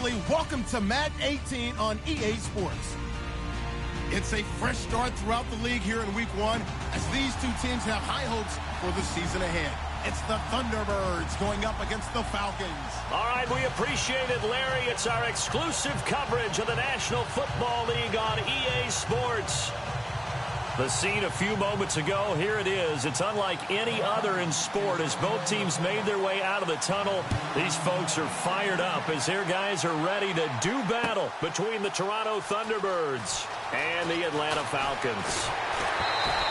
family, welcome to Madden 18 on EA Sports. It's a fresh start throughout the league here in Week 1 as these two teams have high hopes for the season ahead. It's the Thunderbirds going up against the Falcons. All right, we appreciate it, Larry. It's our exclusive coverage of the National Football League on EA Sports. The scene a few moments ago, here it is. It's unlike any other in sport as both teams made their way out of the tunnel. These folks are fired up as their guys are ready to do battle between the Toronto Thunderbirds and the Atlanta Falcons.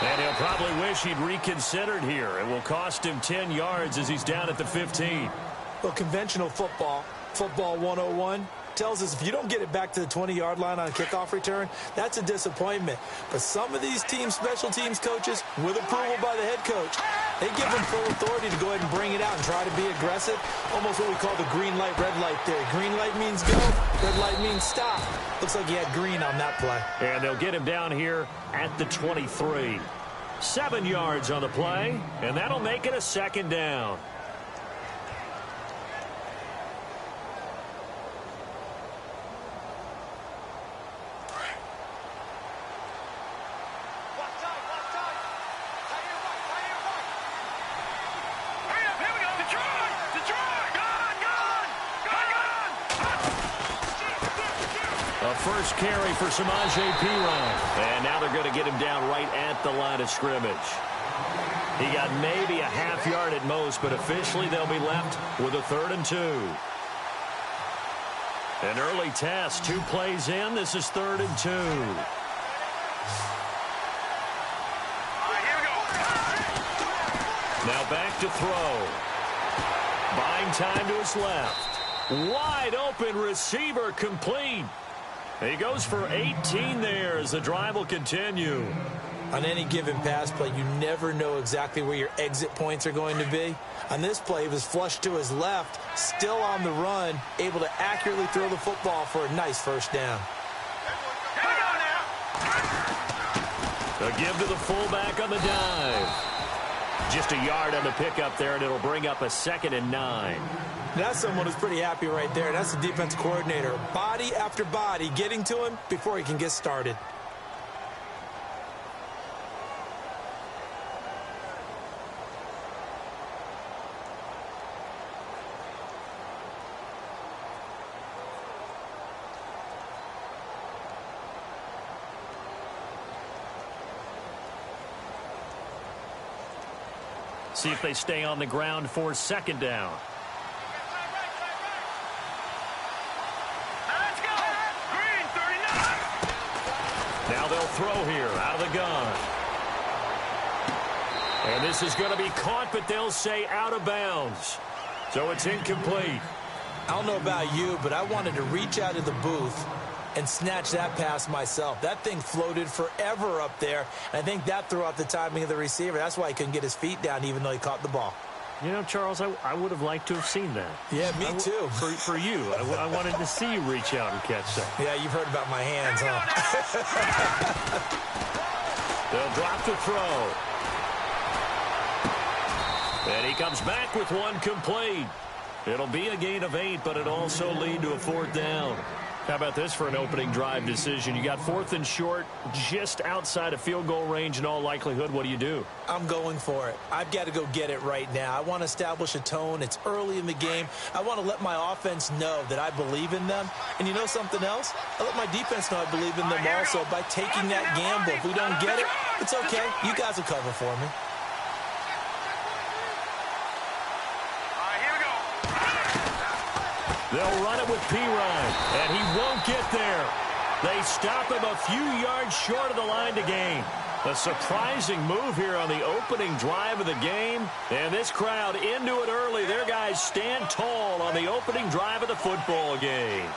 And he'll probably wish he'd reconsidered here. It will cost him 10 yards as he's down at the 15. Well, conventional football 101, tells us if you don't get it back to the 20-yard line on a kickoff return, that's a disappointment. But some of these teams, special teams coaches, with approval by the head coach, they give them full authority to go ahead and bring it out and try to be aggressive. Almost what we call the green light, red light theory. Green light means go, red light means stop. Looks like he had green on that play. And they'll get him down here at the 23. 7 yards on the play, and that'll make it a second down. First carry for Samaje Perine. And now they're going to get him down right at the line of scrimmage. He got maybe a half yard at most, but officially they'll be left with a 3rd and 2. An early test, 2 plays in. This is 3rd and 2. Now back to throw. Buying time to his left. Wide open receiver complete. He goes for 18 there as the drive will continue. On any given pass play, you never know exactly where your exit points are going to be. On this play, he was flushed to his left, still on the run, able to accurately throw the football for a nice first down. A give to the fullback on the dive. Just a yard on the pickup there, and it'll bring up a 2nd and 9. That's someone who's pretty happy right there. That's the defense coordinator. Body after body getting to him before he can get started. See if they stay on the ground for 2nd down. Now they'll throw here out of the gun. And this is going to be caught, but they'll say out of bounds. So it's incomplete. I don't know about you, but I wanted to reach out of the booth and snatch that pass myself. That thing floated forever up there. And I think that threw out the timing of the receiver. That's why he couldn't get his feet down even though he caught the ball. You know, Charles, I would have liked to have seen that. Yeah, me too. For you. I wanted to see you reach out and catch that. Yeah, you've heard about my hands, huh? They'll drop the throw. And he comes back with one complete. It'll be a gain of 8, but it'll also lead to a 4th down. How about this for an opening drive decision? You got 4th and short, just outside of field goal range in all likelihood. What do you do? I'm going for it. I've got to go get it right now. I want to establish a tone. It's early in the game. I want to let my offense know that I believe in them. And you know something else? I let my defense know I believe in them also by taking that gamble. If we don't get it, it's okay. You guys will cover for me. They'll run it with Perine, and he won't get there. They stop him a few yards short of the line to gain. A surprising move here on the opening drive of the game. And this crowd into it early. Their guys stand tall on the opening drive of the football game.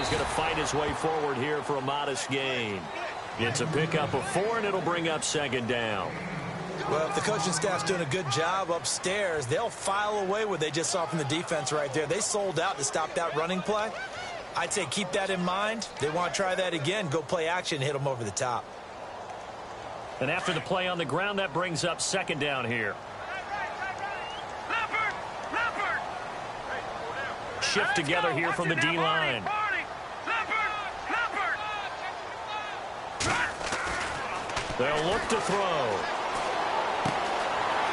Going to fight his way forward here for a modest gain. It's a pickup of 4, and it'll bring up 2nd down. Well, if the coaching staff's doing a good job upstairs, they'll file away what they just saw from the defense right there. They sold out to stop that running play. I'd say keep that in mind. They want to try that again. Go play action, hit them over the top. And after the play on the ground, that brings up second down here. Shift together here from the D-line. They'll look to throw.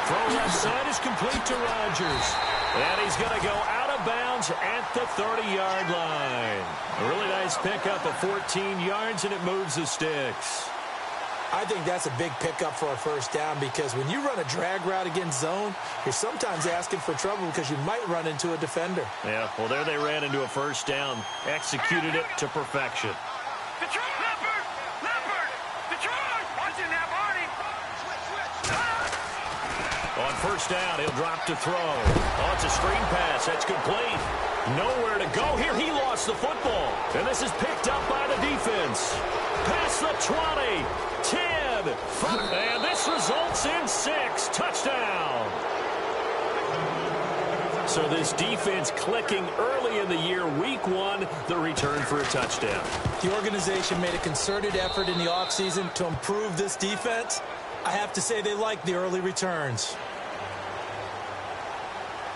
Throw left side is complete to Rodgers. And he's going to go out of bounds at the 30-yard line. A really nice pickup of 14 yards, and it moves the sticks. I think that's a big pickup for a first down because when you run a drag route against zone, you're sometimes asking for trouble because you might run into a defender. Yeah, well, there they ran into a first down. Executed it to perfection. On first down, he'll drop to throw. Oh, it's a screen pass. That's complete. Nowhere to go here. He lost the football. And this is picked up by the defense. Past the 20, 10, 5, and this results in 6. Touchdown. So this defense clicking early in the year, week 1, the return for a touchdown. The organization made a concerted effort in the offseason to improve this defense. I have to say they like the early returns.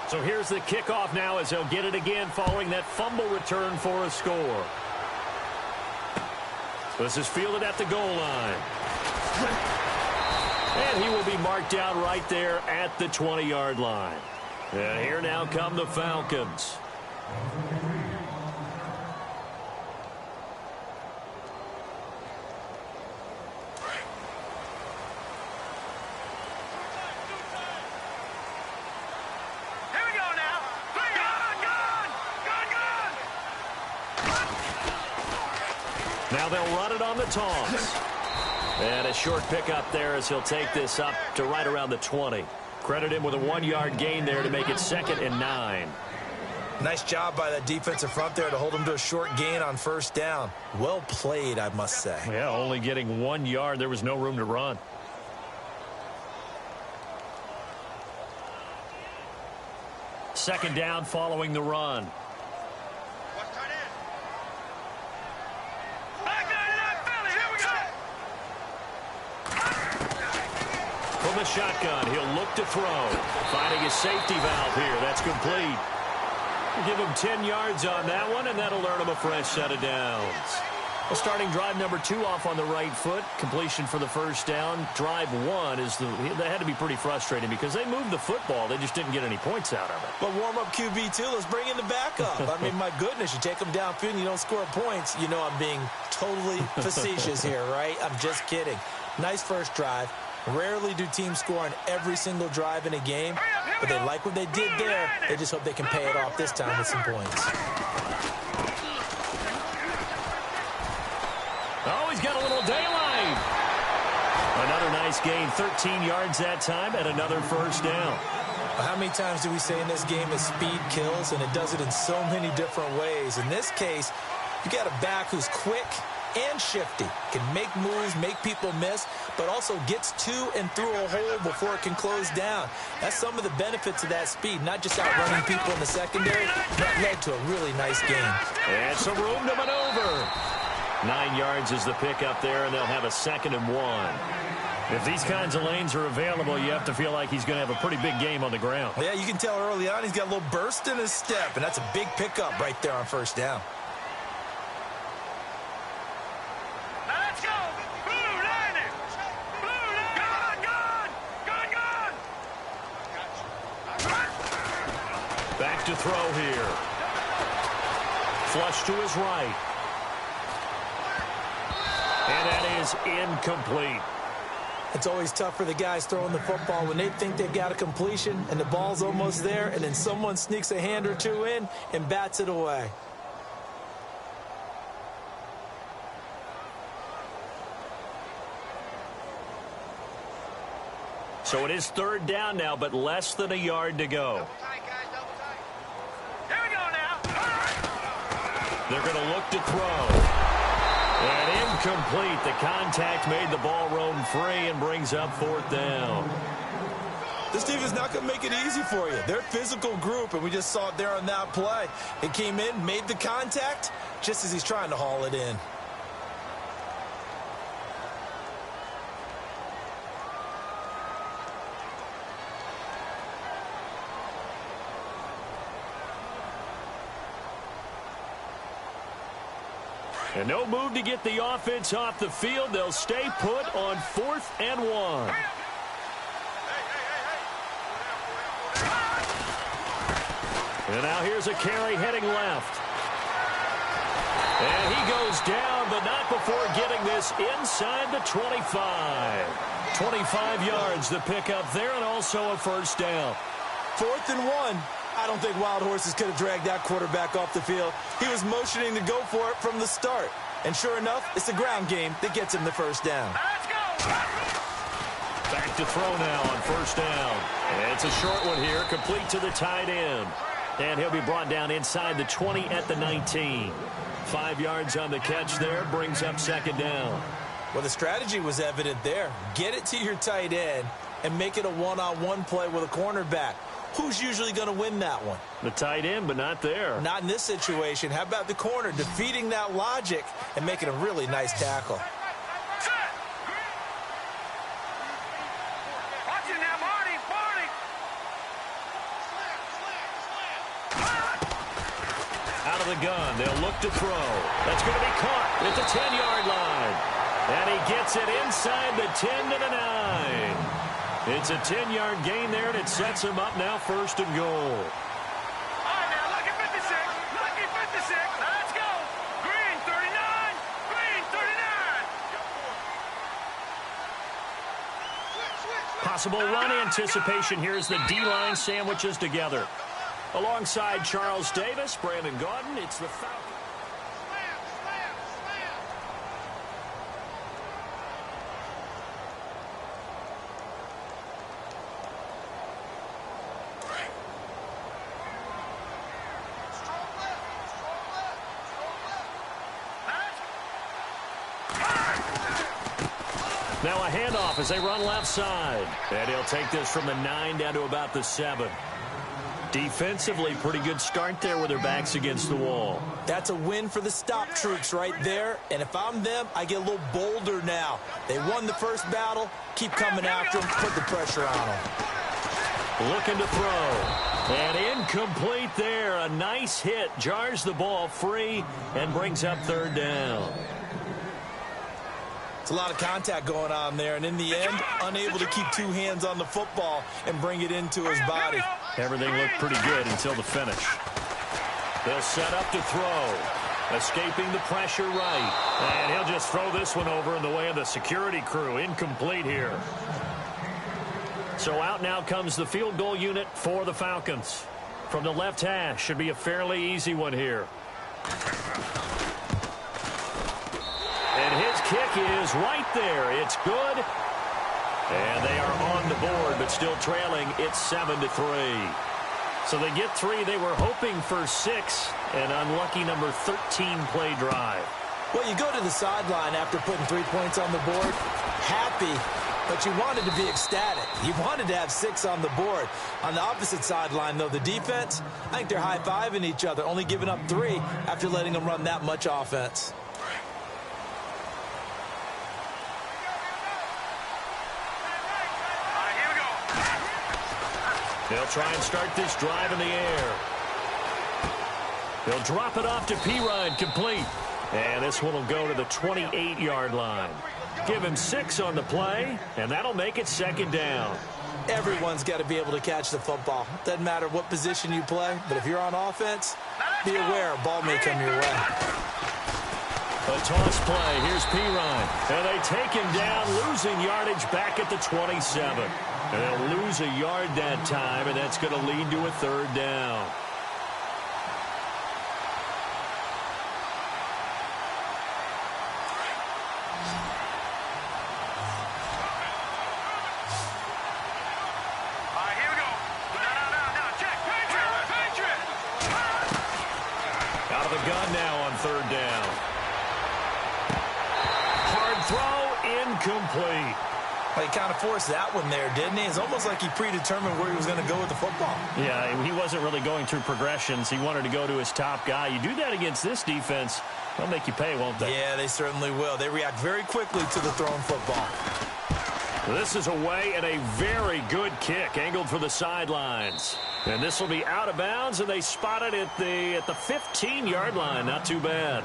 So here's the kickoff now as he'll get it again following that fumble return for a score. This is fielded at the goal line. And he will be marked out right there at the 20-yard line. And here now come the Falcons. Now they'll run it on the toss. And a short pickup there as he'll take this up to right around the 20. Credit him with a 1-yard gain there to make it 2nd and 9. Nice job by that defensive front there to hold him to a short gain on first down. Well played, I must say. Yeah, only getting 1 yard. There was no room to run. Second down following the run. From the shotgun, he'll look to throw. Finding his safety valve here. That's complete. We'll give him 10 yards on that one, and that'll earn him a fresh set of downs. Well, starting drive number 2 off on the right foot. Completion for the first down. Drive 1 is that had to be pretty frustrating because they moved the football. They just didn't get any points out of it. But warm-up QB, too. Let's bring in the backup. I mean, my goodness, you take them downfield and you don't score points. You know I'm being totally facetious here, right? I'm just kidding. Nice first drive. Rarely do teams score on every single drive in a game, but they like what they did there. They just hope they can pay it off this time with some points. Oh, he's got a little daylight. Another nice gain, 13 yards that time, and another first down. How many times do we say in this game that speed kills, and it does it in so many different ways? In this case, you got a back who's quick and shifty, can make moves, make people miss, but also gets to and through a hole before it can close down. That's some of the benefits of that speed, not just outrunning people in the secondary. That led to a really nice game. And some room to maneuver. 9 yards is the pickup there, and they'll have a 2nd and 1. If these kinds of lanes are available, you have to feel like he's going to have a pretty big game on the ground. Yeah, you can tell early on he's got a little burst in his step, and that's a big pickup right there on first down. Back to throw here. Flush to his right. And that is incomplete. It's always tough for the guys throwing the football when they think they've got a completion and the ball's almost there, and then someone sneaks a hand or two in and bats it away. So it is 3rd down now, but less than a yard to go. They're going to look to throw. And incomplete. The contact made the ball roam free and brings up 4th down. This team is not going to make it easy for you. They're a physical group, and we just saw it there on that play. It came in, made the contact, just as he's trying to haul it in. And no move to get the offense off the field. They'll stay put on 4th and 1. And now here's a carry heading left. And he goes down, but not before getting this inside the 25. 25 yards to pick up there, and also a first down. 4th and 1. I don't think Wild Horses could have dragged that quarterback off the field. He was motioning to go for it from the start. And sure enough, it's the ground game that gets him the first down. Back to throw now on first down. And it's a short one here, complete to the tight end. And he'll be brought down inside the 20 at the 19. 5 yards on the catch there, brings up second down. Well, the strategy was evident there. Get it to your tight end and make it a one-on-one play with a cornerback. Who's usually going to win that one? The tight end, but not there. Not in this situation. How about the corner defeating that logic and making a really nice tackle? Out of the gun, they'll look to throw. That's going to be caught at the 10-yard line. And he gets it inside the 10 to the 9. It's a 10-yard gain there, and it sets him up now 1st and goal. All right, now, lucky 56. Lucky 56. Let's go. Green 39. Green 39. Possible run anticipation here as the D-line sandwiches together. Alongside Charles Davis, Brandon Gaudin, it's the Falcons. Now a handoff as they run left side. And he'll take this from the 9 down to about the 7. Defensively, pretty good start there with their backs against the wall. That's a win for the stop troops right there. And if I'm them, I get a little bolder now. They won the first battle. Keep coming after them. Put the pressure on them. Looking to throw. And incomplete there. A nice hit. Jars the ball free and brings up 3rd down. It's a lot of contact going on there, and in the end, unable to keep 2 hands on the football and bring it into his body. Everything looked pretty good until the finish. They'll set up to throw. Escaping the pressure right. And he'll just throw this one over in the way of the security crew. Incomplete here. So out now comes the field goal unit for the Falcons. From the left hash, should be a fairly easy one here. And his kick is right there. It's good. And they are on the board, but still trailing. It's 7-3. So they get 3. They were hoping for 6. An unlucky number 13 play drive. Well, you go to the sideline after putting 3 points on the board, happy, but you wanted to be ecstatic. You wanted to have 6 on the board. On the opposite sideline, though, the defense, I think they're high-fiving each other, only giving up 3 after letting them run that much offense. They'll try and start this drive in the air. They'll drop it off to Pirine, complete. And this one will go to the 28-yard line. Give him 6 on the play, and that'll make it 2nd down. Everyone's got to be able to catch the football. Doesn't matter what position you play, but if you're on offense, be aware a ball may come your way. A toss play. Here's Pirine. And they take him down, losing yardage back at the 27. And they'll lose a yard that time, and that's going to lead to a 3rd down. All right, here we go. Now, check. Patriot. Out of the gun now on 3rd down. Hard throw, incomplete. Well, he kind of forced that one there, didn't he? It's almost like he predetermined where he was going to go with the football. Yeah, he wasn't really going through progressions. He wanted to go to his top guy. You do that against this defense, they'll make you pay, won't they? Yeah, they certainly will. They react very quickly to the thrown football. This is away and a very good kick angled for the sidelines. And this will be out of bounds, and they spot it at the 15-yard line. Not too bad.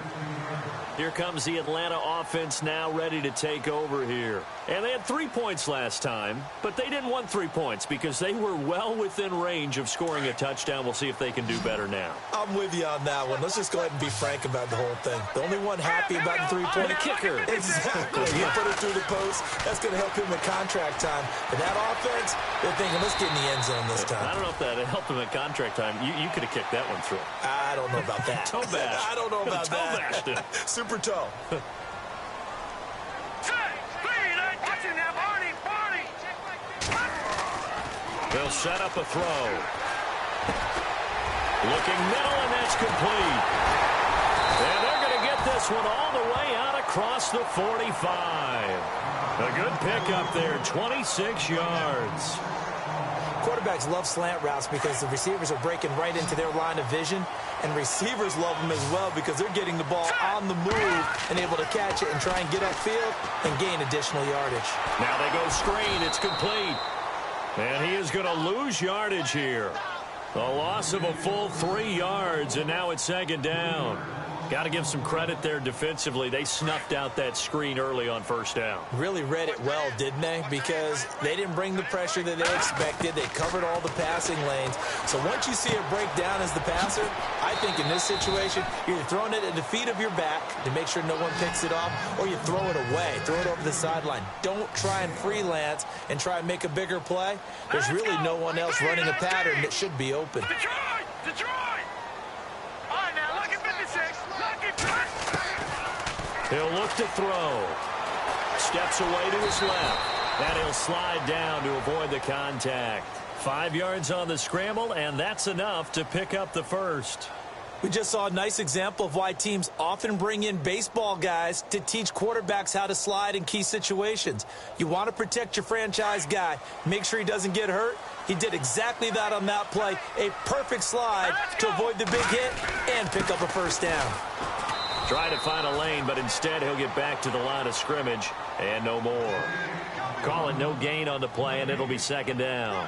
Here comes the Atlanta offense now ready to take over here. And they had 3 points last time, but they didn't want 3 points because they were well within range of scoring a touchdown. We'll see if they can do better now. I'm with you on that one. Let's just go ahead and be frank about the whole thing. The only one happy about the three-point kicker. Exactly. You put it through the post. That's going to help him at contract time. But that offense, they're thinking, let's get in the end zone this time. I don't know if that helped him at contract time. You could have kicked that one through. I don't know about that. Toe bash. I don't know about toe that. Bashed it. Super toe. They'll set up a throw. Looking middle, and that's complete. And they're going to get this one all the way out across the 45. A good pickup there, 26 yards. Quarterbacks love slant routes because the receivers are breaking right into their line of vision, and receivers love them as well because they're getting the ball on the move and able to catch it and try and get upfield and gain additional yardage. Now they go screen. It's complete. And he is going to lose yardage here. A loss of a full 3 yards, and now it's second down. Got to give some credit there defensively. They snuffed out that screen early on first down. Really read it well, didn't they? Because they didn't bring the pressure that they expected. They covered all the passing lanes. So once you see it break down as the passer, I think in this situation, you're either throwing it at the feet of your back to make sure no one picks it off, or you throw it away. Throw it over the sideline. Don't try and freelance and try and make a bigger play. There's really no one else running a pattern that should be open. Detroit! All right, now, look at 56. He'll look to throw. Steps away to his left. And he'll slide down to avoid the contact. 5 yards on the scramble, and that's enough to pick up the first. We just saw a nice example of why teams often bring in baseball guys to teach quarterbacks how to slide in key situations. You want to protect your franchise guy. Make sure he doesn't get hurt. He did exactly that on that play. A perfect slide to avoid the big hit and pick up a first down. Try to find a lane, but instead he'll get back to the line of scrimmage and no more. Call it no gain on the play, and it'll be second down.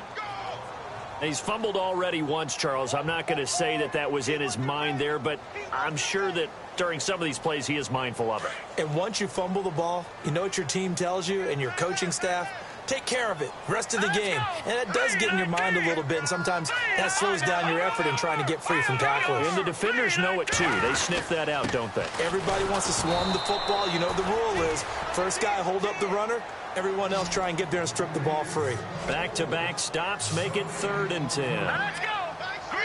He's fumbled already once, Charles. I'm not going to say that that was in his mind there, but I'm sure that during some of these plays he is mindful of it. And once you fumble the ball, you know what your team tells you and your coaching staff? Take care of it, rest of the game. And that does get in your mind a little bit, and sometimes that slows down your effort in trying to get free from tacklers. And the defenders know it, too. They sniff that out, don't they? Everybody wants to swarm the football. You know the rule is first guy hold up the runner, everyone else try and get there and strip the ball free. Back-to-back stops make it 3rd and 10.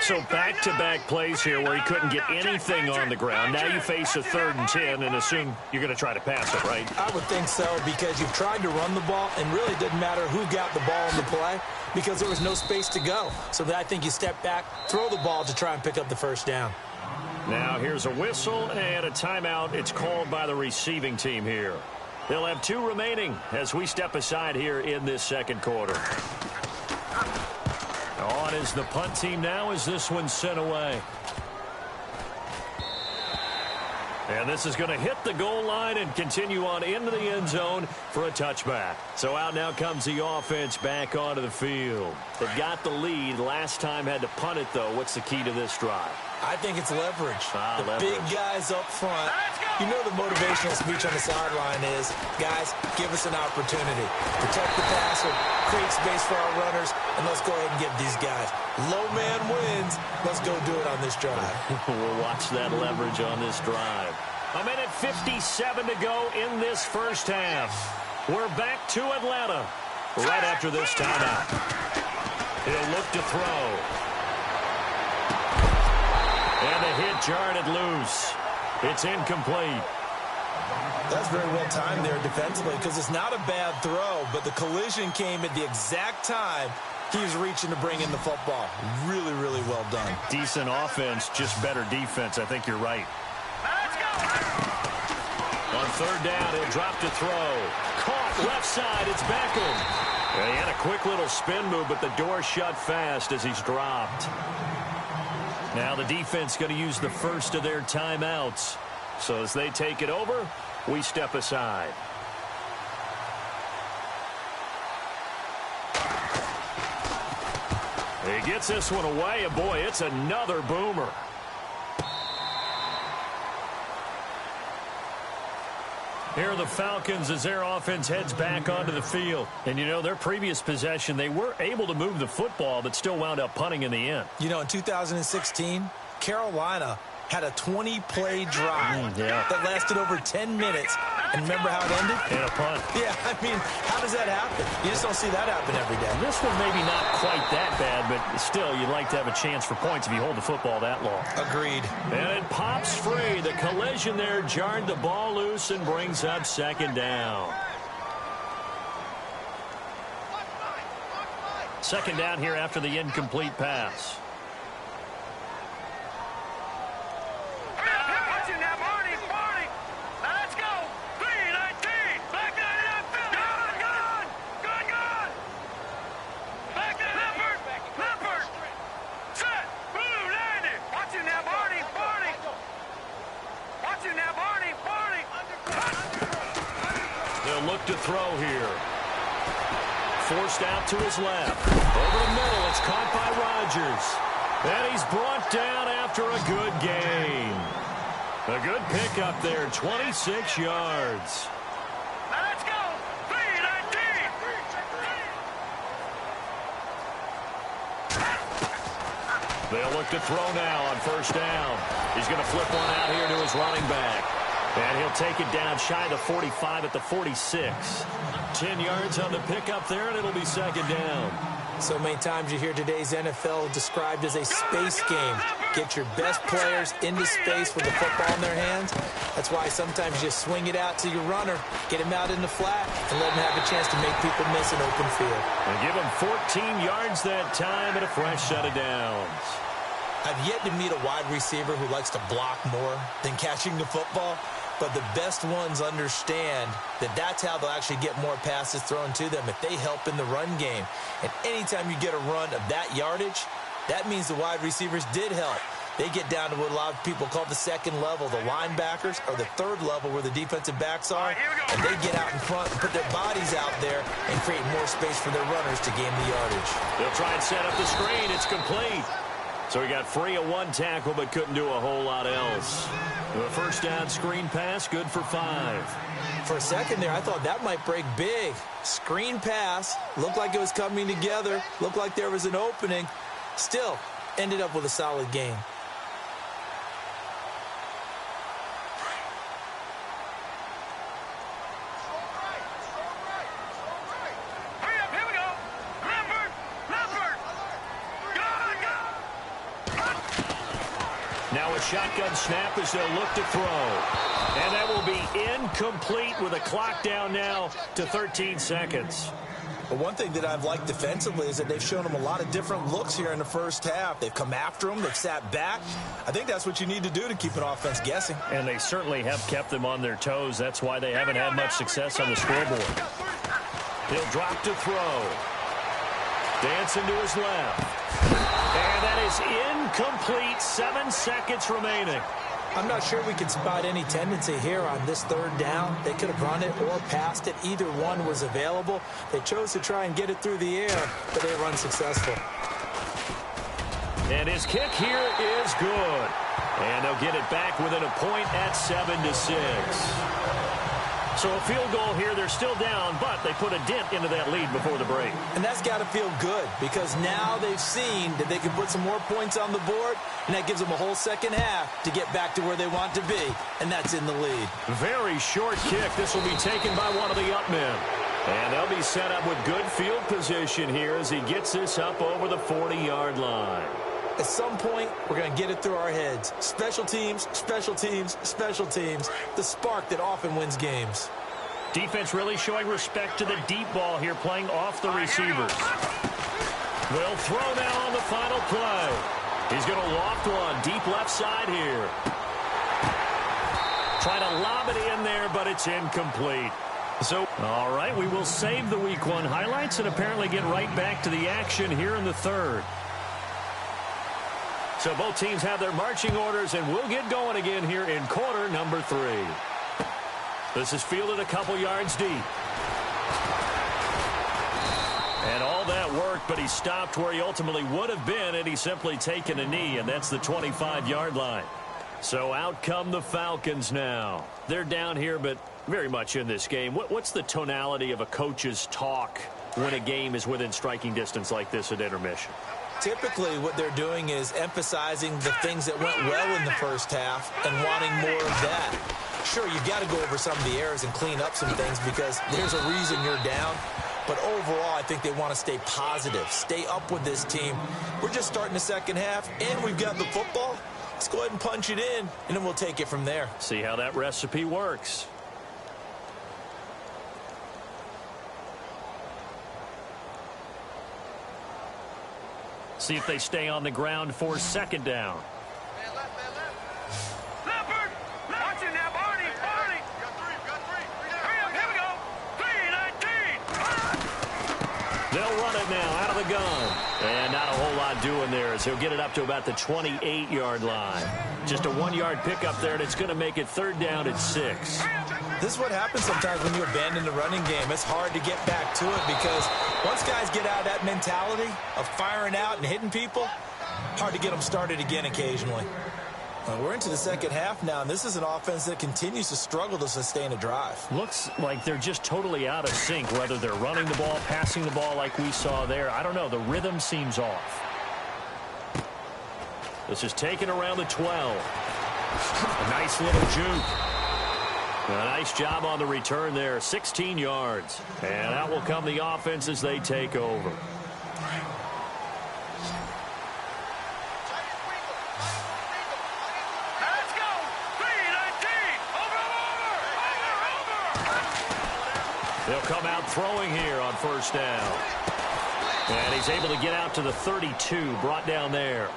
So back-to-back plays here where he couldn't get anything on the ground. Now you face a 3rd and 10 and assume you're going to try to pass it, right? I would think so, because you've tried to run the ball, and really didn't matter who got the ball in the play because there was no space to go. So I think you step back, throw the ball to try and pick up the first down. Now here's a whistle and a timeout. It's called by the receiving team here. They'll have 2 remaining as we step aside here in this second quarter. On is the punt team now as this one's sent away. And this is going to hit the goal line and continue on into the end zone for a touchback. So out now comes the offense back onto the field. They got the lead. Last time had to punt it, though. What's the key to this drive? I think it's leverage. The leverage. Big guys up front. You know the motivational speech on the sideline is, guys, give us an opportunity. Protect the passer, create space for our runners, and let's go ahead and give these guys. Low man wins. Let's go do it on this drive. We'll watch that leverage on this drive. 1:57 to go in this first half. We're back to Atlanta right after this timeout. He'll look to throw. And the hit jarred it loose. It's incomplete. That's very well timed there defensively, because it's not a bad throw, but the collision came at the exact time he was reaching to bring in the football. Really, really well done. Decent offense, just better defense. I think you're right. On third down. He'll drop to throw. Caught left side. It's Beckham. He had a quick little spin move, but the door shut fast as he's dropped. Now the defense going to use the first of their timeouts. So as they take it over, we step aside. He gets this one away, and boy, it's another boomer. Here are the Falcons as their offense heads back onto the field. And, you know, their previous possession, they were able to move the football, but still wound up punting in the end. You know, in 2016, Carolina had a 20-play drive that lasted over 10 minutes. And remember how it ended? And a punt. Yeah, I mean, how does that happen? You just don't see that happen every day. This one maybe not quite that bad, but still, you'd like to have a chance for points if you hold the football that long. Agreed. And it pops free. The collision there jarred the ball loose and brings up second down. Second down here after the incomplete pass. Look to throw here. Forced out to his left. Over the middle, it's caught by Rodgers. And he's brought down after a good gain. A good pickup there, 26 yards. Let's go. 3-19. They'll look to throw now on first down. He's going to flip one out here to his running back. And he'll take it down shy of the 45 at the 46. 10 yards on the pickup there, and it'll be second down. So many times you hear today's NFL described as a space game. Get your best players into space with the football in their hands. That's why sometimes you just swing it out to your runner, get him out in the flat, and let him have a chance to make people miss an open field. And give him 14 yards that time and a fresh set of downs. I've yet to meet a wide receiver who likes to block more than catching the football. But the best ones understand that that's how they'll actually get more passes thrown to them if they help in the run game. And anytime you get a run of that yardage, that means the wide receivers did help. They get down to what a lot of people call the second level, the linebackers, or the third level where the defensive backs are. And they get out in front and put their bodies out there and create more space for their runners to gain the yardage. They'll try and set up the screen. It's complete. So he got free of one tackle but couldn't do a whole lot else. The first down screen pass, good for 5. For a second there, I thought that might break big. Screen pass, looked like it was coming together, looked like there was an opening. Still, ended up with a solid gain. Now a shotgun snap as they'll look to throw. And that will be incomplete with a clock down now to 13 seconds. But one thing that I've liked defensively is that they've shown them a lot of different looks here in the first half. They've come after them. They've sat back. I think that's what you need to do to keep an offense guessing. And they certainly have kept them on their toes. That's why they haven't had much success on the scoreboard. He'll drop to throw. Dancing to his left. And that is incomplete. 7 seconds remaining. I'm not sure we can spot any tendency here on this third down. They could have run it or passed it. Either one was available. They chose to try and get it through the air, but they were unsuccessful. And his kick here is good. And they'll get it back within a point at 7-6. So a field goal here. They're still down, but they put a dent into that lead before the break. And that's got to feel good because now they've seen that they can put some more points on the board, and that gives them a whole second half to get back to where they want to be, and that's in the lead. Very short kick. This will be taken by one of the up men. And they'll be set up with good field position here as he gets this up over the 40-yard line. At some point, we're going to get it through our heads. Special teams, special teams, special teams. The spark that often wins games. Defense really showing respect to the deep ball here, playing off the receivers. They'll throw now on the final play. He's going to loft one deep left side here. Trying to lob it in there, but it's incomplete. So, all right, we will save the Week 1 highlights and apparently get right back to the action here in the third. So both teams have their marching orders, and we'll get going again here in quarter number 3. This is fielded a couple yards deep. And all that work, but he stopped where he ultimately would have been had he simply taken a knee, and that's the 25-yard line. So out come the Falcons now. They're down here, but very much in this game. What's the tonality of a coach's talk when a game is within striking distance like this at intermission? Typically, what they're doing is emphasizing the things that went well in the first half and wanting more of that. Sure, you've got to go over some of the errors and clean up some things because there's a reason you're down. But overall, I think they want to stay positive, stay up with this team. We're just starting the second half, and we've got the football. Let's go ahead and punch it in, and then we'll take it from there. See how that recipe works. See if they stay on the ground for second down. Leopard! Watch it now, Barney! Barney! Got three. Hurry up, here we go! 3-19! They'll run it now out of the gun. And not a whole lot doing there as he'll get it up to about the 28-yard line. Just a 1-yard pickup there, and it's going to make it third down at 6. This is what happens sometimes when you abandon the running game. It's hard to get back to it because once guys get out of that mentality of firing out and hitting people, hard to get them started again occasionally. Well, we're into the second half now, and this is an offense that continues to struggle to sustain a drive. Looks like they're just totally out of sync, whether they're running the ball, passing the ball like we saw there. I don't know. The rhythm seems off. This is taken around the 12. A nice little juke. A nice job on the return there, 16 yards. And out will come the offense as they take over. Let's go! 3-19! Over! They'll come out throwing here on first down. And he's able to get out to the 32, brought down there.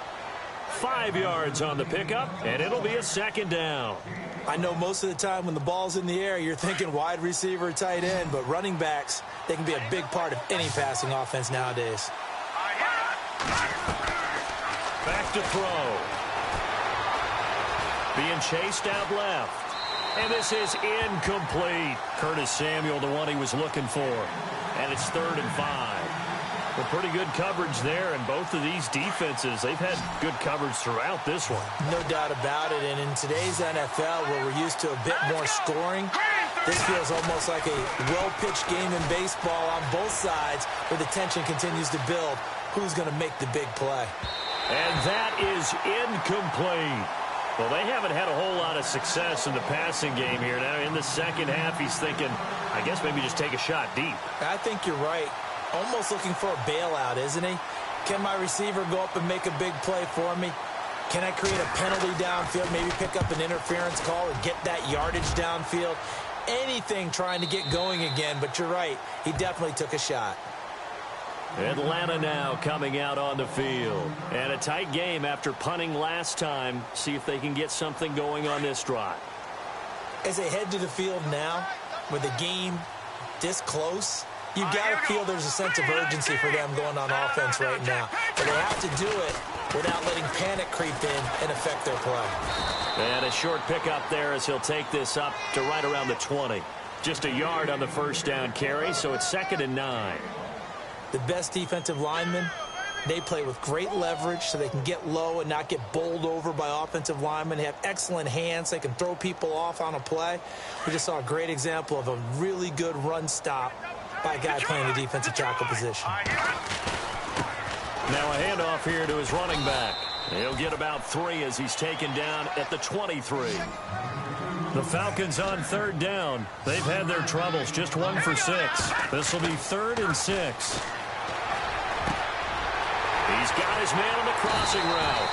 5 yards on the pickup, and it'll be a second down. I know most of the time when the ball's in the air, you're thinking wide receiver, tight end, but running backs, they can be a big part of any passing offense nowadays. Back to throw. Being chased out left. And this is incomplete. Curtis Samuel, the one he was looking for. And it's 3rd and 5. Well, pretty good coverage there, and both of these defenses, they've had good coverage throughout this one. No doubt about it, and in today's NFL, where we're used to a bit more scoring, this feels almost like a well-pitched game in baseball on both sides, where the tension continues to build. Who's going to make the big play? And that is incomplete. Well, they haven't had a whole lot of success in the passing game here. Now, in the second half, he's thinking, I guess maybe just take a shot deep. I think you're right. Almost looking for a bailout, isn't he? Can my receiver go up and make a big play for me? Can I create a penalty downfield, maybe pick up an interference call or get that yardage downfield? Anything trying to get going again, but you're right. He definitely took a shot. Atlanta now coming out on the field. And a tight game after punting last time. See if they can get something going on this drive. As they head to the field now, with the game this close, you've got to feel there's a sense of urgency for them going on offense right now. But they have to do it without letting panic creep in and affect their play. And a short pickup there as he'll take this up to right around the 20. Just a yard on the first down carry, so it's 2nd and 9. The best defensive linemen, they play with great leverage so they can get low and not get bowled over by offensive linemen. They have excellent hands. They can throw people off on a play. We just saw a great example of a really good run stop by a guy playing the defensive tackle position. Now a handoff here to his running back. He'll get about 3 as he's taken down at the 23. The Falcons on 3rd down. They've had their troubles, just 1 for 6. This will be 3rd and 6. He's got his man on the crossing route.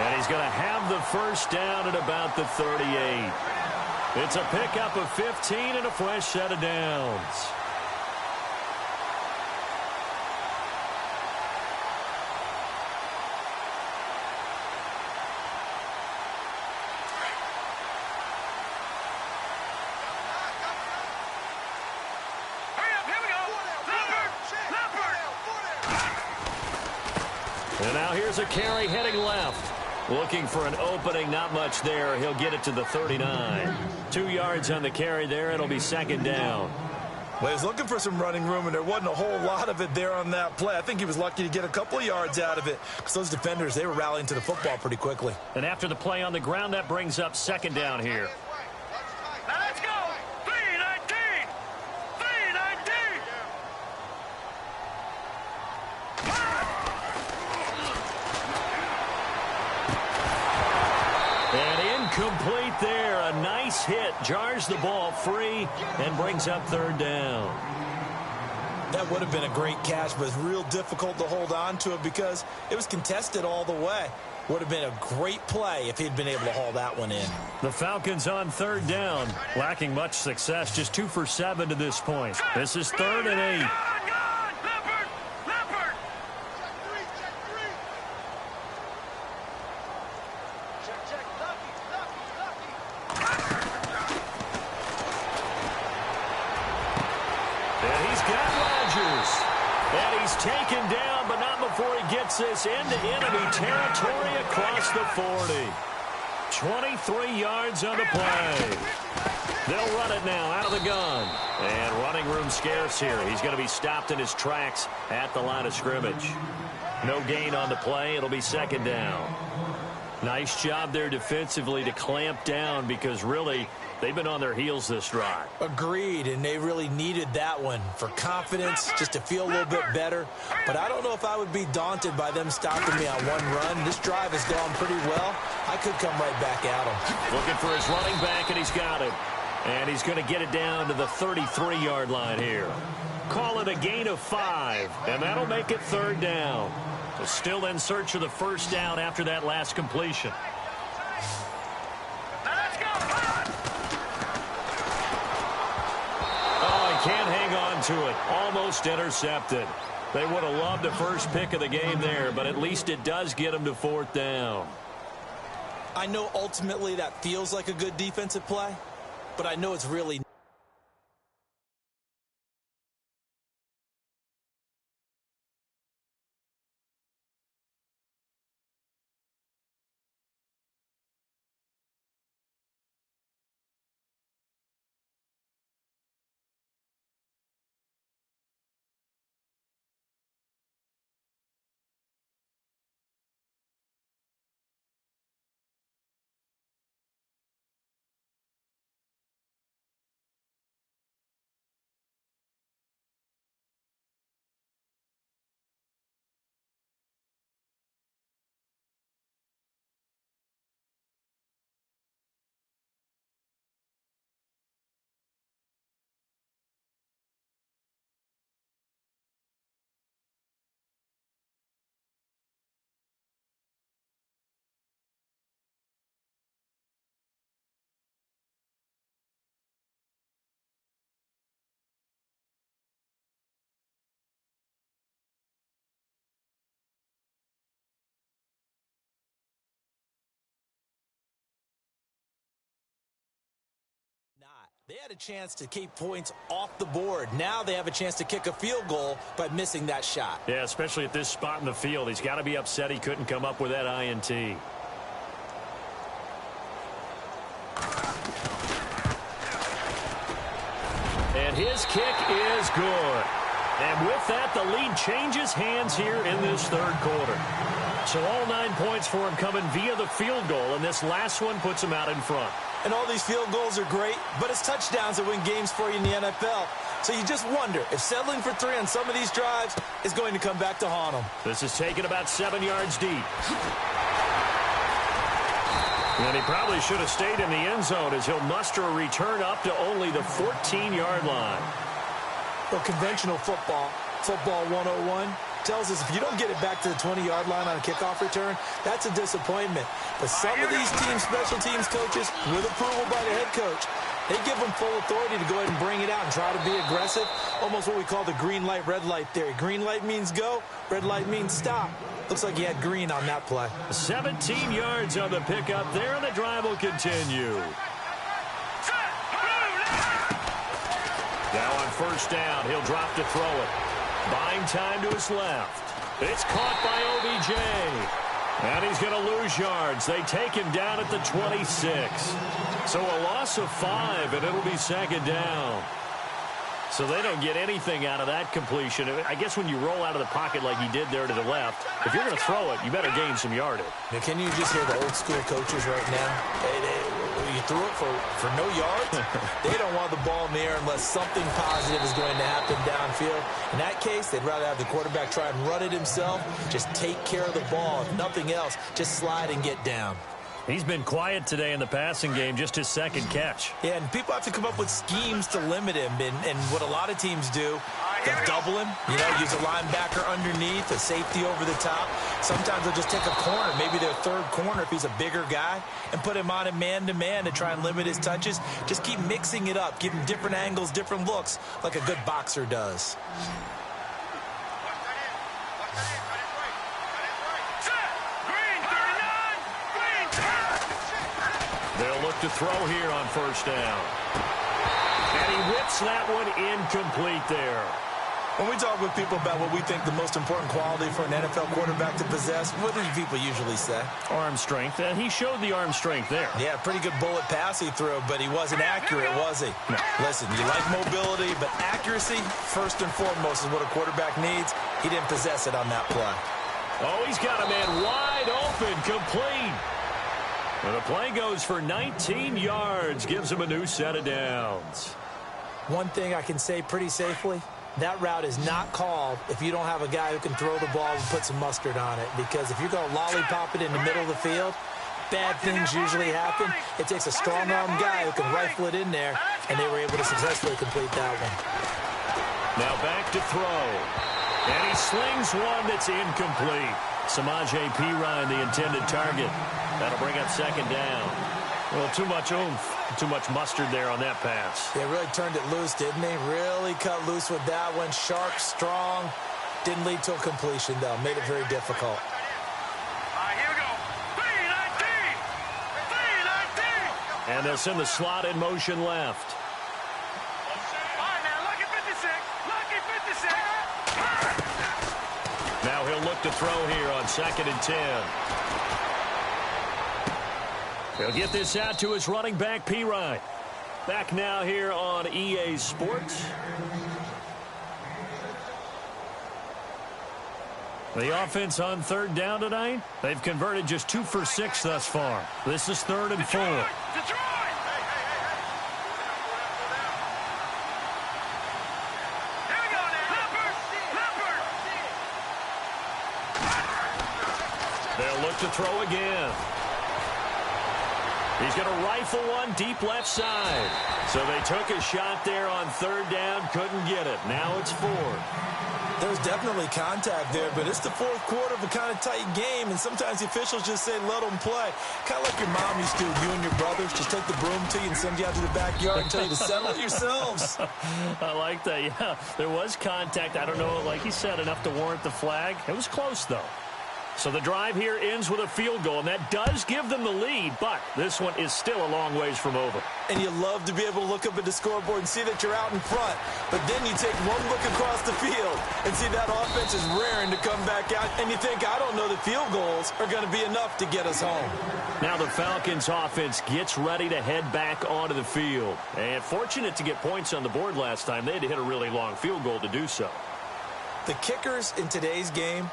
And he's going to have the first down at about the 38. It's a pickup of 15 and a fresh set of downs. And now here's a carry heading left. Looking for an opening, not much there. He'll get it to the 39. 2 yards on the carry there. It'll be second down. Well, he was looking for some running room, and there wasn't a whole lot of it there on that play. I think he was lucky to get a couple of yards out of it because those defenders, they were rallying to the football pretty quickly. And after the play on the ground, that brings up second down here. Now let's go. 319. 319. And incomplete there. A nice hit. Jars the ball free and brings up third down. That would have been a great catch, but it's real difficult to hold on to it because it was contested all the way. Would have been a great play if he'd been able to haul that one in. The Falcons on third down. Lacking much success. Just 2 for 7 to this point. This is 3rd and 8. And he's taken down, but not before he gets this into enemy territory across the 40. 23 yards on the play. They'll run it now out of the gun. And running room scarce here. He's going to be stopped in his tracks at the line of scrimmage. No gain on the play. It'll be second down. Nice job there defensively to clamp down because really they've been on their heels this drive. Agreed, and they really needed that one for confidence, just to feel a little bit better. But I don't know if I would be daunted by them stopping me on one run. This drive has gone pretty well. I could come right back at him. Looking for his running back, and he's got it. And he's going to get it down to the 33-yard line here. Call it a gain of 5, and that'll make it third down. So still in search of the first down after that last completion. Can't hang on to it. Almost intercepted. They would have loved the first pick of the game there, but at least it does get them to fourth down. I know ultimately that feels like a good defensive play, but I know it's really not. They had a chance to keep points off the board. Now they have a chance to kick a field goal by missing that shot. Yeah, especially at this spot in the field. He's got to be upset he couldn't come up with that INT. And his kick is good. And with that, the lead changes hands here in this third quarter. So all 9 points for him coming via the field goal, and this last one puts him out in front. And all these field goals are great, but it's touchdowns that win games for you in the NFL. So you just wonder if settling for 3 on some of these drives is going to come back to haunt them. This is taken about 7 yards deep. And he probably should have stayed in the end zone as he'll muster a return up to only the 14-yard line. Well, conventional football 101, tells us if you don't get it back to the 20-yard line on a kickoff return, that's a disappointment. But some of these special teams coaches, with approval by the head coach, they give them full authority to go ahead and bring it out and try to be aggressive. Almost what we call the green light, red light theory. Green light means go, red light means stop. Looks like he had green on that play. 17 yards on the pickup there, and the drive will continue. Now on first down, he'll drop to throw it. Buying time to his left. It's caught by OBJ. And he's going to lose yards. They take him down at the 26. So a loss of 5, and it'll be second down. So they don't get anything out of that completion. I guess when you roll out of the pocket like he did there to the left, if you're going to throw it, you better gain some yardage. Now, can you just hear the old school coaches right now? You threw it for no yards. They don't want the ball in the air unless something positive is going to happen downfield. In that case, they'd rather have the quarterback try and run it himself. Just take care of the ball. If nothing else, just slide and get down. He's been quiet today in the passing game, just his second catch. Yeah, and people have to come up with schemes to limit him. And what a lot of teams do, they'll double him, use a linebacker underneath, a safety over the top. Sometimes they'll just take a corner, maybe their third corner if he's a bigger guy, and put him on a man-to-man to try and limit his touches. Just keep mixing it up, give him different angles, different looks, like a good boxer does. They'll look to throw here on first down. And he whips that one incomplete there. When we talk with people about what we think the most important quality for an NFL quarterback to possess, what do people usually say? Arm strength. And he showed the arm strength there. Yeah, pretty good bullet pass he threw, but he wasn't accurate, was he? No. Listen, you like mobility, but accuracy, first and foremost, is what a quarterback needs. He didn't possess it on that play. Oh, he's got a man wide open, complete. And the play goes for 19 yards, gives him a new set of downs. One thing I can say pretty safely, that route is not called if you don't have a guy who can throw the ball and put some mustard on it. Because if you're going to lollipop it in the middle of the field, bad things usually happen. It takes a strong-arm guy who can rifle it in there, and they were able to successfully complete that one. Now back to throw. And he slings one that's incomplete. Samaje Perine, the intended target. That'll bring up second down. Well, too much oomph, too much mustard there on that pass. They really turned it loose, didn't they? Really cut loose with that one. Sharp, strong. Didn't lead to a completion, though. Made it very difficult. Here we go. 3-19. And they'll send the slot in motion left. All right, now, lucky 56. Lucky 56. Now he'll look to throw here on 2nd and 10. He'll get this out to his running back, Perine. Back now here on EA Sports. The offense on third down tonight, they've converted just 2 for 6 thus far. This is 3rd and 4. Detroit! Here we go now. Leopard! They'll look to throw again. He's going to rifle one deep left side. So they took a shot there on 3rd down, couldn't get it. Now it's 4th. There's definitely contact there, but it's the 4th quarter of a kind of tight game, and sometimes the officials just say, let them play. Kind of like your mom used to, you and your brothers, just take the broom to you and send you out to the backyard and tell you to settle it yourselves. I like that, yeah. There was contact. I don't know, like you said, enough to warrant the flag. It was close, though. So the drive here ends with a field goal, and that does give them the lead, but this one is still a long ways from over. And you love to be able to look up at the scoreboard and see that you're out in front, but then you take one look across the field and see that offense is raring to come back out, and you think, I don't know that field goals are going to be enough to get us home. Now the Falcons offense gets ready to head back onto the field. And fortunate to get points on the board last time. They had to hit a really long field goal to do so. The kickers in today's game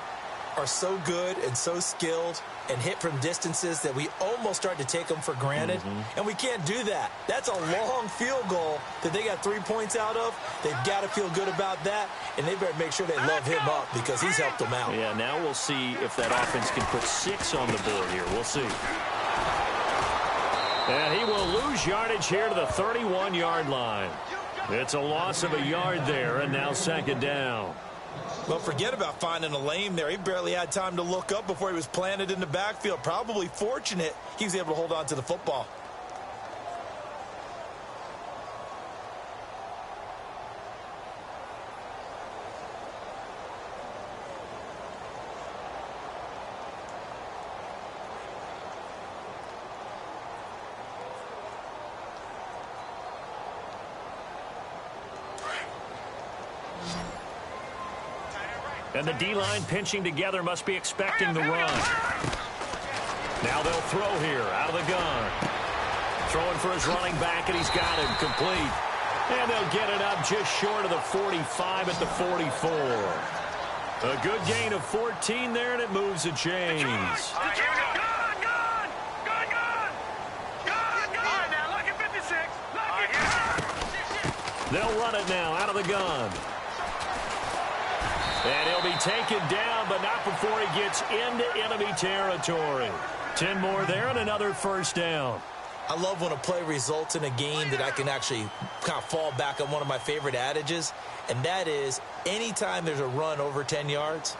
are so good and so skilled and hit from distances that we almost start to take them for granted. And we can't do that. That's a long field goal that they got 3 points out of. They've got to feel good about that, and they better make sure they love him up because he's helped them out. Yeah, now we'll see if that offense can put 6 on the board here. We'll see. And he will lose yardage here to the 31-yard line. It's a loss of a yard there, and now second down. Well, forget about finding a lane there. He barely had time to look up before he was planted in the backfield. Probably fortunate he was able to hold on to the football. And the D-line pinching together must be expecting the run. Now they'll throw here out of the gun. Throwing for his running back, and he's got him complete. And they'll get it up just short of the 45 at the 44. A good gain of 14 there, and it moves the chains. They'll run it now out of the gun. And he'll be taken down, but not before he gets into enemy territory. 10 more there and another first down. I love when a play results in a game that I can actually kind of fall back on one of my favorite adages, and that is anytime there's a run over 10 yards,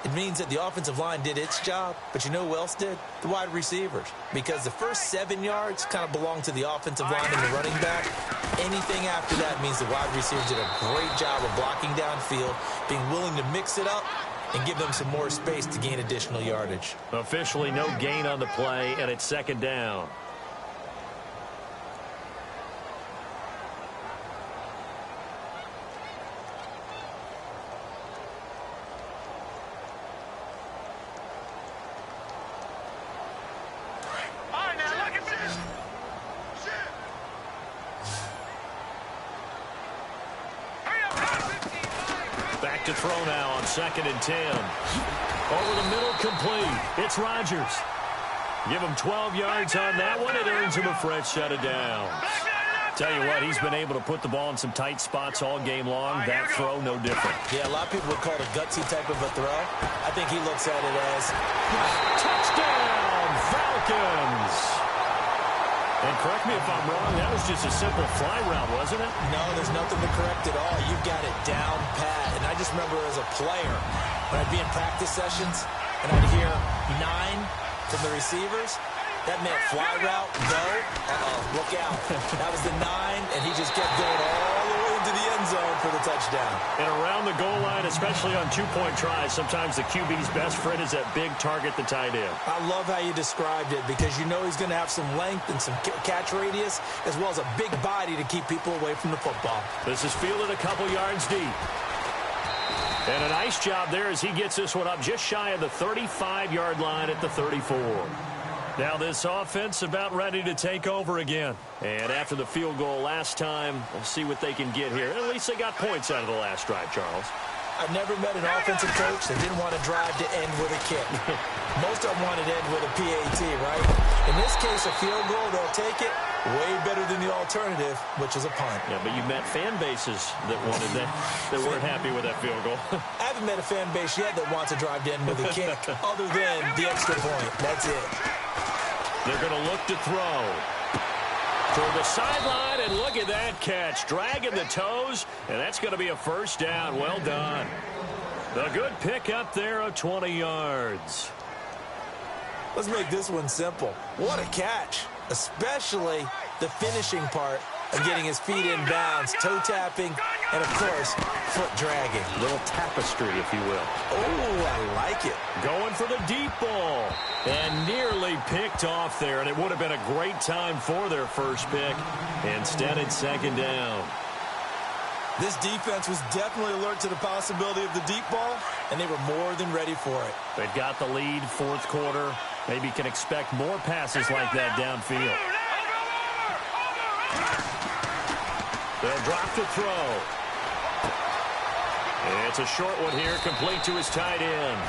it means that the offensive line did its job, but you know who else did? The wide receivers. Because the first 7 yards kind of belong to the offensive line and the running back. Anything after that means the wide receivers did a great job of blocking downfield, being willing to mix it up, and give them some more space to gain additional yardage. Officially no gain on the play, and it's second down. Back to throw now on 2nd and 10. Over the middle, complete. It's Rodgers. Give him 12 yards on that one. It earns him a fresh set of downs. Tell you what, he's been able to put the ball in some tight spots all game long. That throw, no different. Yeah, a lot of people would call it a gutsy type of a throw. I think he looks at it as touchdown, Falcons. And correct me if I'm wrong, that was just a simple fly route, wasn't it? No, there's nothing to correct at all. You've got it down pat. And I just remember as a player, when I'd be in practice sessions and I'd hear 9 from the receivers, that meant fly route, go. Look out. That was the 9, and he just kept going all the way into the end zone for the touchdown. And around the goal line, especially on two-point tries, sometimes the QB's best friend is that big target, the tight end. I love how you described it because you know he's going to have some length and some catch radius as well as a big body to keep people away from the football. This is fielded a couple yards deep. And a nice job there as he gets this one up just shy of the 35-yard line at the 34. Now this offense about ready to take over again. And after the field goal last time, we'll see what they can get here. At least they got points out of the last drive, Charles. I've never met an offensive coach that didn't want to drive to end with a kick. Most of them wanted to end with a PAT, right? In this case, a field goal, they'll take it. Way better than the alternative, which is a punt. Yeah, but you met fan bases that wanted that, that weren't happy with that field goal. I haven't met a fan base yet that wants to drive to end with a kick, other than the extra point. That's it. They're going to look to throw. Toward the sideline, and look at that catch. Dragging the toes, and that's going to be a first down. Well done. The good pick up there of 20 yards. Let's make this one simple. What a catch, especially the finishing part of getting his feet in bounds, toe tapping, and, of course, foot dragging. A little tapestry, if you will. Oh, I like it. Going for the deep ball. And nearly picked off there, and it would have been a great time for their first pick. Instead, it's second down. This defense was definitely alert to the possibility of the deep ball, and they were more than ready for it. They've got the lead, fourth quarter. Maybe can expect more passes like that downfield. They'll drop to throw. It's a short one here, complete to his tight end.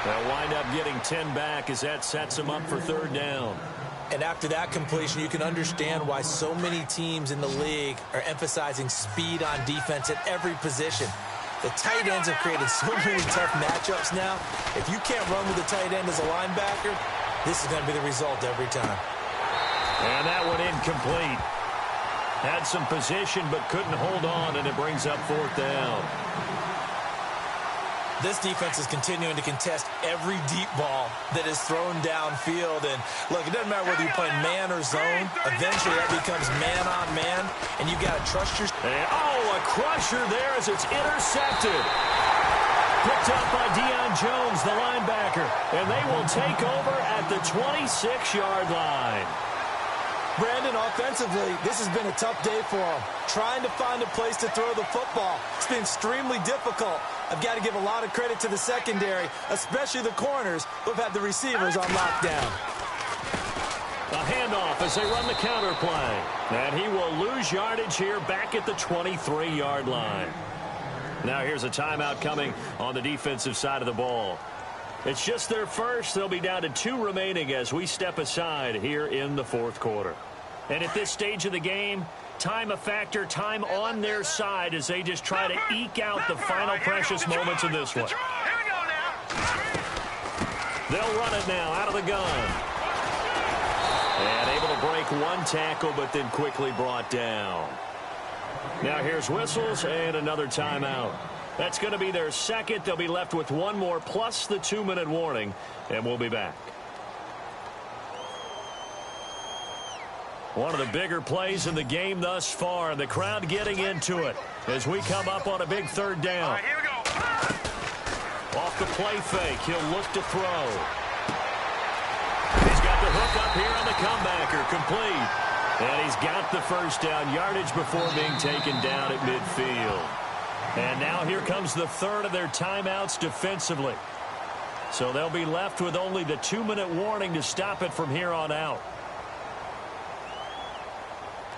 They'll wind up getting 10 back as that sets them up for third down. And after that completion, you can understand why so many teams in the league are emphasizing speed on defense at every position. The tight ends have created so many tough matchups now. If you can't run with the tight end as a linebacker, this is going to be the result every time. And that one incomplete. Had some position but couldn't hold on, and it brings up fourth down. This defense is continuing to contest every deep ball that is thrown downfield. And, look, it doesn't matter whether you're playing man or zone. Eventually, that becomes man-on-man, and you've got to trust your... a crusher there as it's intercepted. Picked up by Deion Jones, the linebacker. And they will take over at the 26-yard line. Brandon, offensively, this has been a tough day for them. Trying to find a place to throw the football. It's been extremely difficult. I've got to give a lot of credit to the secondary, especially the corners who've had the receivers on lockdown. A handoff as they run the counter play. And he will lose yardage here back at the 23-yard line. Now here's a timeout coming on the defensive side of the ball. It's just their first. They'll be down to 2 remaining as we step aside here in the fourth quarter. And at this stage of the game, time a factor, time on their side as they just try to eke out the final precious moments of this one. They'll run it now out of the gun. And able to break one tackle, but then quickly brought down. Now here's whistles and another timeout. That's going to be their second. They'll be left with one more plus the 2-minute warning, and we'll be back. One of the bigger plays in the game thus far, and the crowd getting into it as we come up on a big third down. All right, here we go. Off the play fake, he'll look to throw. He's got the hook up here on the comebacker, complete. And he's got the first down, yardage before being taken down at midfield. And now here comes the third of their timeouts defensively. So they'll be left with only the 2-minute warning to stop it from here on out.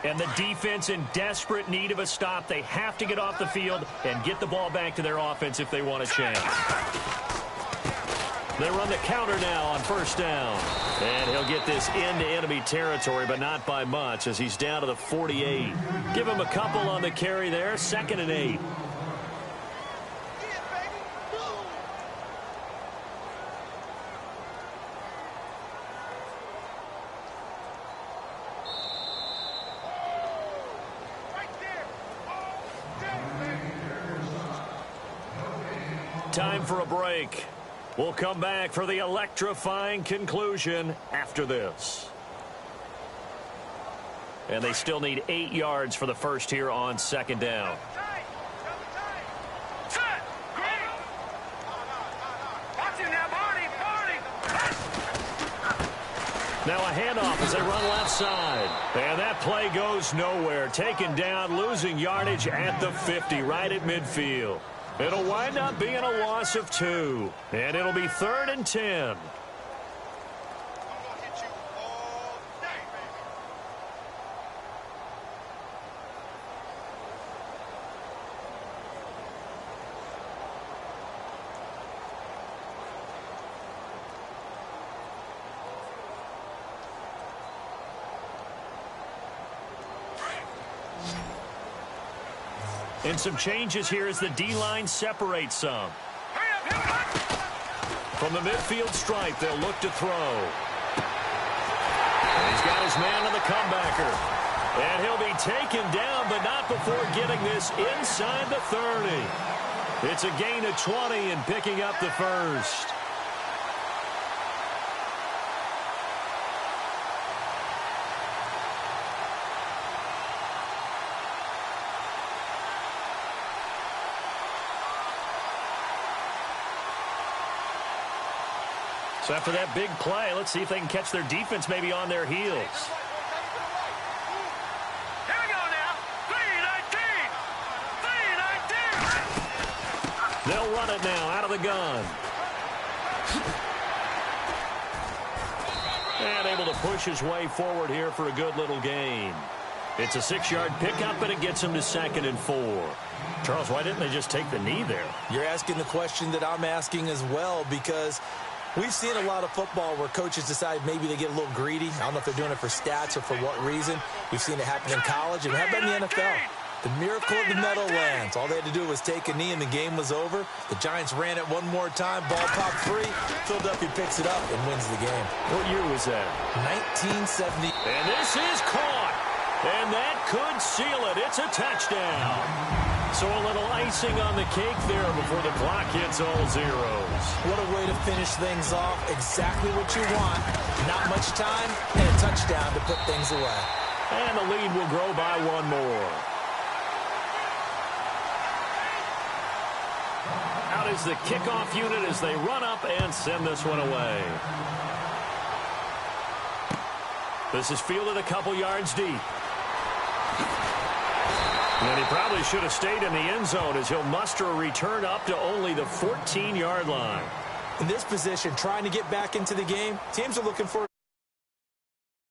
And the defense in desperate need of a stop. They have to get off the field and get the ball back to their offense if they want a chance. They run the counter now on first down. And he'll get this into enemy territory, but not by much as he's down to the 48. Give him a couple on the carry there, 2nd and 8. Time for a break. We'll come back for the electrifying conclusion after this. And they still need 8 yards for the first here on 2nd down. Now a handoff as they run left side. And that play goes nowhere. Taken down, losing yardage at the 50, right at midfield. It'll wind up being a loss of 2. And it'll be 3rd and 10. And some changes here as the D-line separates some. From the midfield stripe, they'll look to throw. And he's got his man on the comebacker. And he'll be taken down, but not before getting this inside the 30. It's a gain of 20 and picking up the first. So after that big play, let's see if they can catch their defense maybe on their heels. Here we go now. 3-19. They'll run it now out of the gun. And able to push his way forward here for a good little gain. It's a 6-yard pickup, and it gets him to 2nd and 4. Charles, why didn't they just take the knee there? You're asking the question that I'm asking as well, because we've seen a lot of football where coaches decide maybe they get a little greedy. I don't know if they're doing it for stats or for what reason. We've seen it happen in college, and it happened in the NFL. The miracle of the Meadowlands. All they had to do was take a knee, and the game was over. The Giants ran it one more time. Ball popped free. Philadelphia picks it up and wins the game. What year was that? 1970. And this is caught. And that could seal it. It's a touchdown. So a little icing on the cake there before the clock hits all zeros. What a way to finish things off. Exactly what you want. Not much time and a touchdown to put things away. And the lead will grow by one more. Out is the kickoff unit as they run up and send this one away. This is fielded a couple yards deep. And he probably should have stayed in the end zone as he'll muster a return up to only the 14-yard line. In this position, trying to get back into the game, teams are looking for